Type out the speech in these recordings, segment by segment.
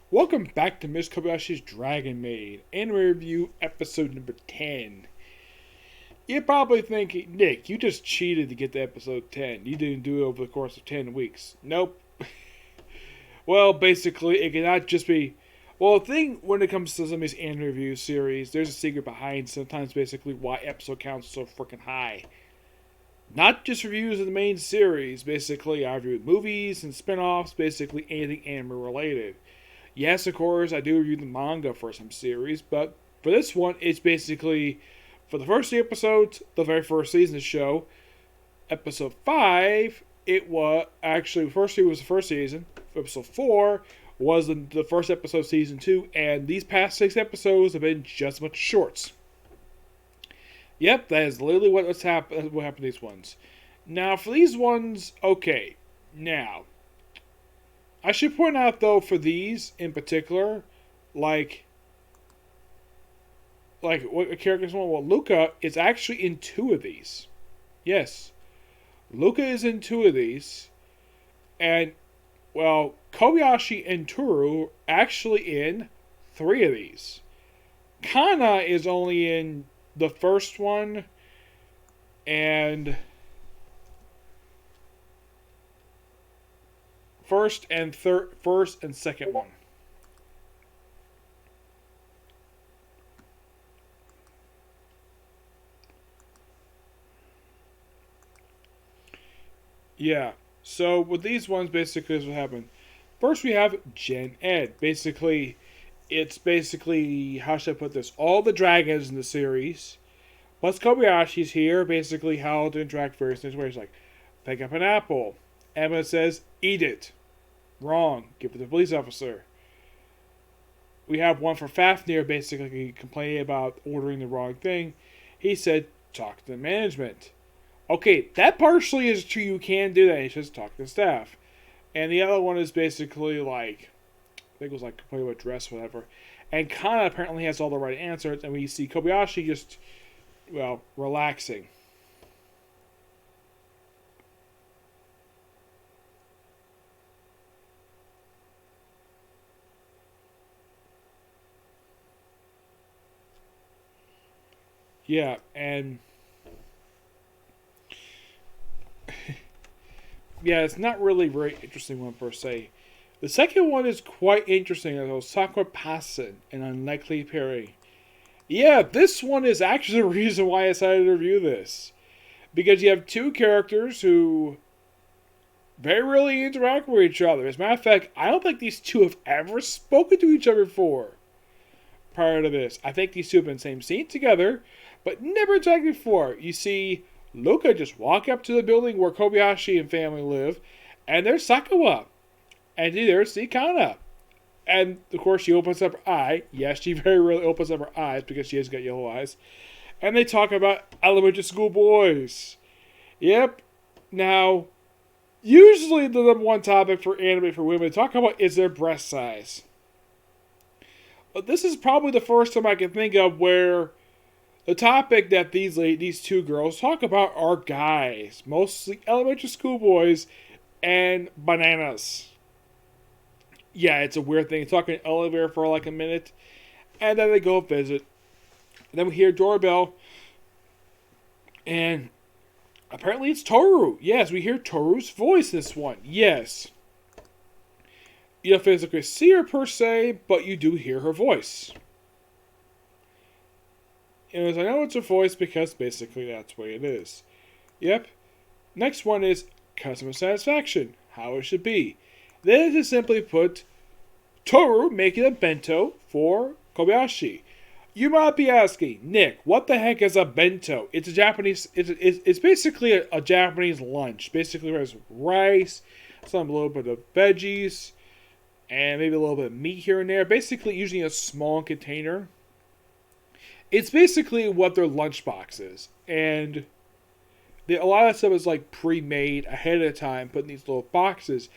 Welcome back to Miss Kobayashi's Dragon Maid, anime review episode number 10. You're probably thinking, Nick, you just cheated to get to episode 10. You didn't do it over the course of 10 weeks. Nope. Well, basically, it cannot just be. Well, the thing when it comes to some of these anime review series, there's a secret behind sometimes basically why episode counts so freaking high. Not just reviews of the main series, basically, I reviewed movies and spin offs, basically anything anime related. Yes, of course, I do review the manga for some series, but for this one, it's basically for the first 3 episodes, the very first season of the show. Episode 5, it was actually, first season was the first season. Episode 4 was the first episode of season 2, and these past 6 episodes have been just a bunch of shorts. Yep, that is literally what happened to these ones. Now, for these ones, okay. Now, I should point out, though, for these in particular, like what a character's one. Well, Luca is actually in 2 of these. Yes, Luca is in 2 of these, and well, Kobayashi and Toru actually in 3 of these. Kana is only in the first one, and first and second one. Yeah. So with these ones, basically, is what happened. First, we have Gen Ed. Basically, it's basically, how should I put this? All the dragons in the series, plus Kobayashi's here. Basically, how to interact with various things. Where he's like, pick up an apple. Emma says, eat it. Wrong. Give it to the police officer. We have one for Fafnir, basically complaining about ordering the wrong thing. He said, talk to the management. Okay, that partially is true. You can do that. He says, talk to the staff. And the other one is basically like, I think it was like complaining about dress, whatever. And Kana apparently has all the right answers, and we see Kobayashi just, well, relaxing. Yeah, and yeah, it's not really very interesting one per se. The second one is quite interesting. As Sakura Passin, an unlikely pairing. Yeah, this one is actually the reason why I decided to review this, because you have 2 characters who very rarely interact with each other. As a matter of fact, I don't think these 2 have ever spoken to each other before. Prior to this, I think these 2 have been in the same scene together, but never interacted before. You see Luca just walk up to the building where Kobayashi and family live, and there's Sakura. And there's see Kana. And of course she opens up her eye. Yes, she very rarely opens up her eyes because she has got yellow eyes. And they talk about elementary school boys. Yep. Now, usually the number one topic for anime for women to talk about is their breast size. But this is probably the first time I can think of where the topic that these 2 girls talk about are guys, mostly elementary school boys, and bananas. Yeah, it's a weird thing. Talking in an elevator for like a minute, and then they go visit. And then we hear doorbell, and apparently it's Toru. Yes, we hear Toru's voice this one. Yes. You don't physically see her per se, but you do hear her voice. And I know it's her voice because basically that's the way it is. Yep. Next one is customer satisfaction. How it should be. This is simply put, Toru making a bento for Kobayashi. You might be asking, Nick, what the heck is a bento? It's a Japanese. It's basically a Japanese lunch. Basically, there's rice, a little bit of veggies, and maybe a little bit of meat here and there. Basically, usually a small container. It's basically what their lunchbox is, and a lot of stuff is like pre-made ahead of time, put in these little boxes.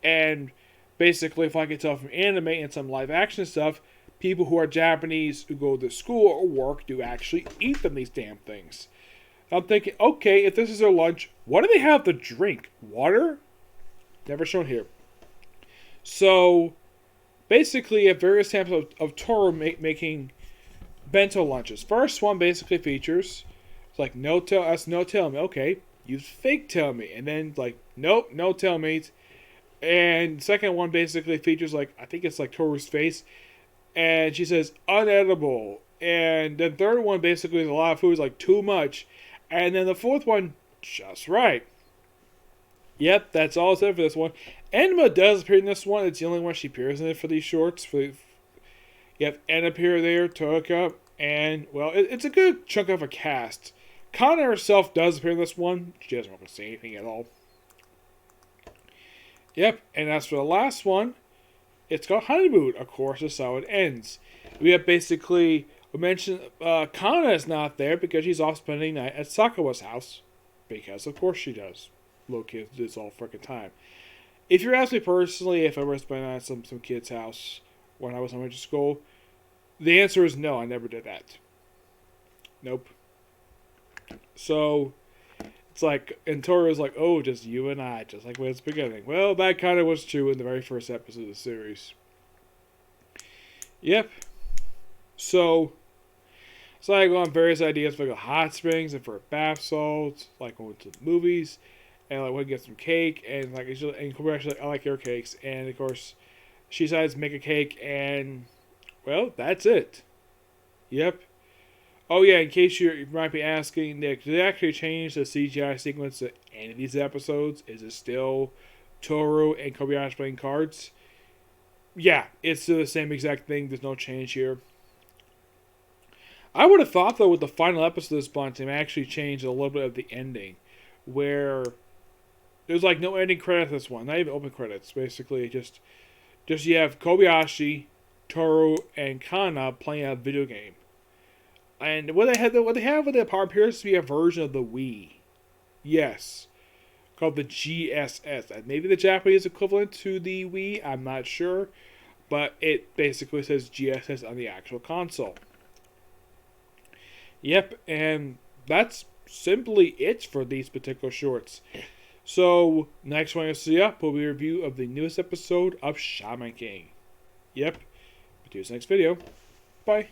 And basically, if I can tell from anime and some live action stuff, people who are Japanese who go to school or work do actually eat from these damn things. I'm thinking, okay, if this is their lunch, what do they have to drink? Water? Never shown here. So, basically you have various samples of Toru making bento lunches. First one basically features it's like no tail, that's no tail meat. Okay, use fake tail meat, and then like nope, no tail meat. And second one basically features like I think it's like Toru's face, and she says unedible. And the third one basically is a lot of food, is like too much, and then the fourth one just right. Yep, that's all it said for this one. Enma does appear in this one. It's the only one she appears in it for these shorts. You have Enma appear there, Toka, and, well, it's a good chunk of a cast. Kana herself does appear in this one. She doesn't want to say anything at all. Yep, and as for the last one, it's called Honeymoon. Of course, that's how it ends. We have basically, we mentioned Kana is not there because she's off spending the night at Sakawa's house. Because, of course, she does. Little kids do this all freaking time. If you're asking me personally if I were spending at some kid's house when I was in elementary school, the answer is no, I never did that. Nope. So, it's like, and Toru's like, oh, just you and I, just like when it's beginning. Well, that kind of was true in the very first episode of the series. Yep. So I go on various ideas for like hot springs and for bath salts, like going to the movies. And like, we get some cake, and like, and Kobayashi like, I like your cakes, and of course, she decides to make a cake, and well, that's it. Yep. Oh yeah, in case you might be asking, Nick, did they actually change the CGI sequence in any of these episodes? Is it still Toru and Kobayashi playing cards? Yeah, it's still the same exact thing. There's no change here. I would have thought though, with the final episode of this bunch, they actually changed a little bit of the ending, where there's like no ending credits this one, not even open credits. Basically, just you have Kobayashi, Toru, and Kana playing a video game. And what they have with the power appears to be a version of the Wii. Yes, called the GSS. And maybe the Japanese equivalent to the Wii. I'm not sure, but it basically says GSS on the actual console. Yep, and that's simply it for these particular shorts. So, next one you'll see up will be a review of the newest episode of Shaman King. Yep. See you next video. Bye.